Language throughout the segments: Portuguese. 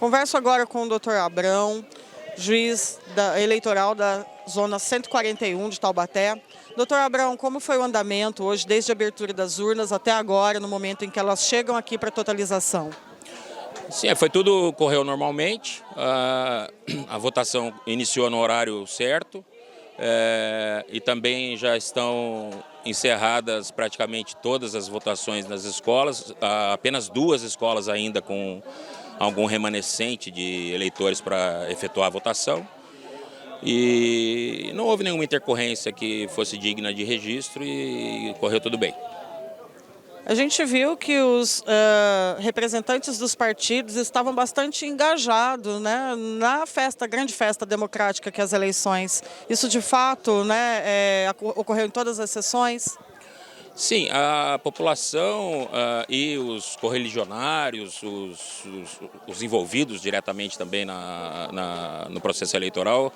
Converso agora com o Dr. Abrão, juiz eleitoral da Zona 141 de Taubaté. Dr. Abrão, como foi o andamento hoje, desde a abertura das urnas até agora, no momento em que elas chegam aqui para totalização? Sim, correu normalmente. A votação iniciou no horário certo e também já estão encerradas praticamente todas as votações nas escolas. Há apenas 2 escolas ainda com algum remanescente de eleitores para efetuar a votação. E não houve nenhuma intercorrência que fosse digna de registro e correu tudo bem. A gente viu que os representantes dos partidos estavam bastante engajados, né, na grande festa democrática que é as eleições. Isso de fato, né, ocorreu em todas as sessões? Sim, a população e os correligionários, os envolvidos diretamente também no processo eleitoral,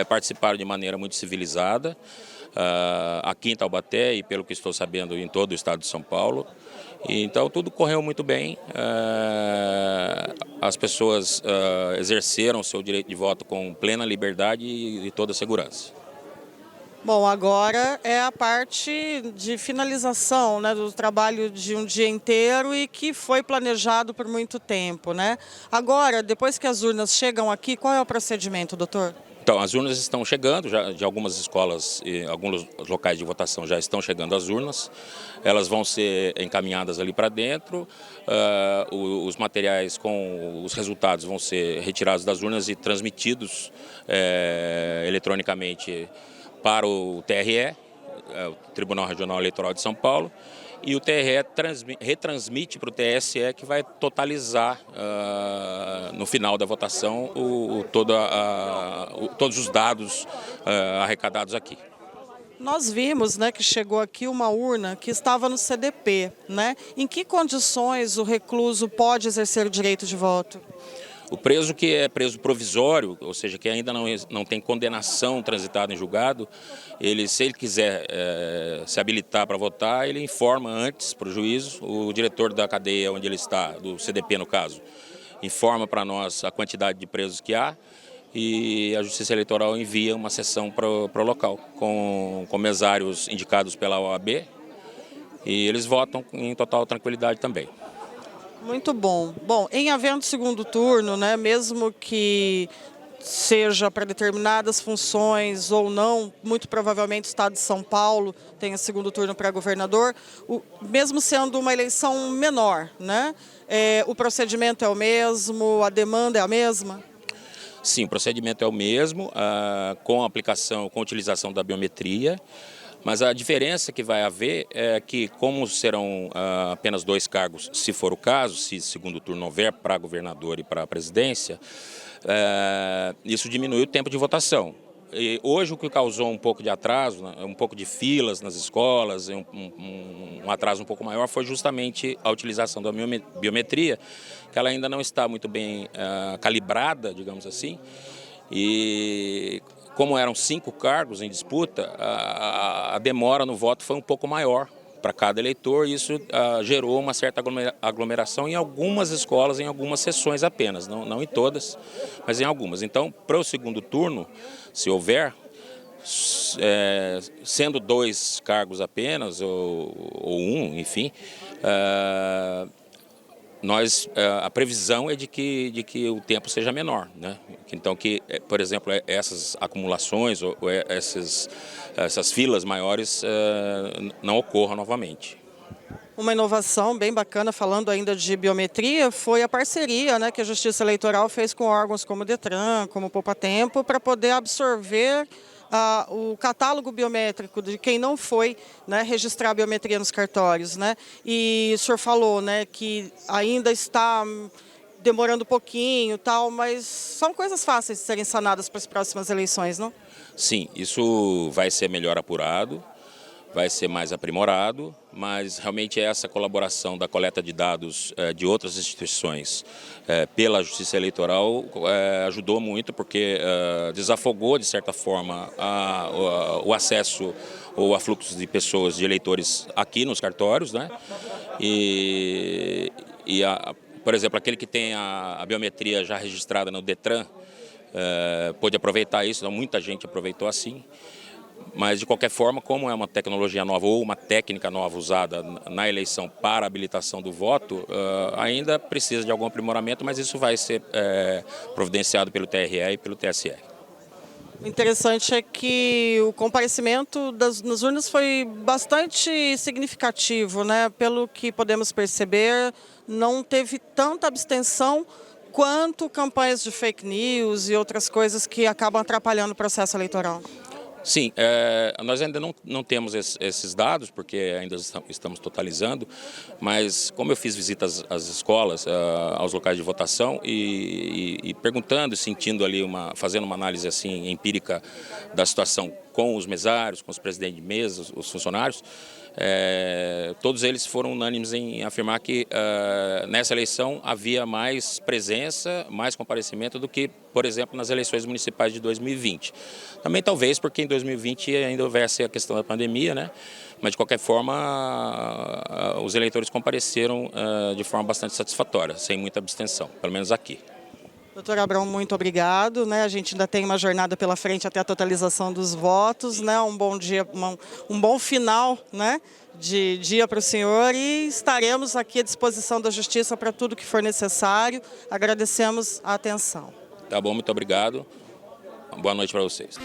participaram de maneira muito civilizada, aqui em Taubaté e, pelo que estou sabendo, em todo o estado de São Paulo. E, então tudo correu muito bem, as pessoas exerceram seu direito de voto com plena liberdade e toda segurança. Bom, agora é a parte de finalização, né, do trabalho de um dia inteiro e que foi planejado por muito tempo, né? Agora, depois que as urnas chegam aqui, qual é o procedimento, doutor? Então, as urnas estão chegando, já de algumas escolas e alguns locais de votação já estão chegando as urnas. Elas vão ser encaminhadas ali para dentro, os materiais com os resultados vão ser retirados das urnas e transmitidos eletronicamente para o TRE, o Tribunal Regional Eleitoral de São Paulo, e o TRE retransmite para o TSE, que vai totalizar no final da votação todos os dados arrecadados aqui. Nós vimos, né, que chegou aqui uma urna que estava no CDP, né? Em que condições o recluso pode exercer o direito de voto? O preso que é preso provisório, ou seja, que ainda não tem condenação transitada em julgado, se ele quiser se habilitar para votar, ele informa antes para o juízo, o diretor da cadeia onde ele está, do CDP no caso, informa para nós a quantidade de presos que há e a Justiça Eleitoral envia uma sessão para o local, com mesários indicados pela OAB, e eles votam em total tranquilidade também. Muito bom. Bom, em havendo segundo turno, né, mesmo que seja para determinadas funções ou não, muito provavelmente o Estado de São Paulo tenha segundo turno para governador, mesmo sendo uma eleição menor, né, o procedimento é o mesmo, a demanda é a mesma? Sim, o procedimento é o mesmo, com a utilização da biometria. Mas a diferença que vai haver é que, como serão apenas 2 cargos, se for o caso, se segundo turno houver para governador e para a presidência, isso diminui o tempo de votação. E hoje o que causou um pouco de atraso, um pouco de filas nas escolas, um atraso um pouco maior, foi justamente a utilização da biometria, que ela ainda não está muito bem calibrada, digamos assim, e como eram 5 cargos em disputa, a demora no voto foi um pouco maior para cada eleitor, e isso gerou uma certa aglomeração em algumas escolas, em algumas sessões apenas, não em todas, mas em algumas. Então, para o segundo turno, se houver, sendo 2 cargos apenas, ou 1, enfim, a previsão é de que o tempo seja menor, né? Então, por exemplo, essas acumulações ou essas filas maiores não ocorram novamente. Uma inovação bem bacana, falando ainda de biometria, foi a parceria, né, que a Justiça Eleitoral fez com órgãos como o Detran, como o Poupa Tempo, para poder absorver o catálogo biométrico de quem não foi, né, registrar a biometria nos cartórios, né? E o senhor falou, né, que ainda está demorando um pouquinho, tal, mas são coisas fáceis de serem sanadas para as próximas eleições, não? Sim, isso vai ser melhor apurado, vai ser mais aprimorado, mas realmente essa colaboração da coleta de dados de outras instituições pela Justiça Eleitoral ajudou muito, porque desafogou, de certa forma, o acesso ou afluxo de pessoas, de eleitores aqui nos cartórios, né? E Por exemplo, aquele que tem a biometria já registrada no Detran, pôde aproveitar isso, então muita gente aproveitou assim. Mas, de qualquer forma, como é uma tecnologia nova ou uma técnica nova usada na eleição para a habilitação do voto, ainda precisa de algum aprimoramento, mas isso vai ser providenciado pelo TRE e pelo TSE. O interessante é que o comparecimento nas urnas foi bastante significativo, né? Pelo que podemos perceber, não teve tanta abstenção quanto campanhas de fake news e outras coisas que acabam atrapalhando o processo eleitoral. Sim, nós ainda não temos esses dados, porque ainda estamos totalizando, mas como eu fiz visitas às escolas, aos locais de votação e perguntando, sentindo ali, fazendo uma análise assim empírica da situação com os mesários, com os presidentes de mesa, os funcionários, todos eles foram unânimes em afirmar que nessa eleição havia mais presença, mais comparecimento do que, por exemplo, nas eleições municipais de 2020. Também talvez porque em 2020 ainda houvesse a questão da pandemia, né? Mas de qualquer forma os eleitores compareceram de forma bastante satisfatória, sem muita abstenção, pelo menos aqui. Doutor Abrão, muito obrigado, né? A gente ainda tem uma jornada pela frente até a totalização dos votos, né? Um bom dia, um bom final, né? De dia para o senhor, e estaremos aqui à disposição da Justiça para tudo que for necessário. Agradecemos a atenção. Tá bom, muito obrigado. Boa noite para vocês.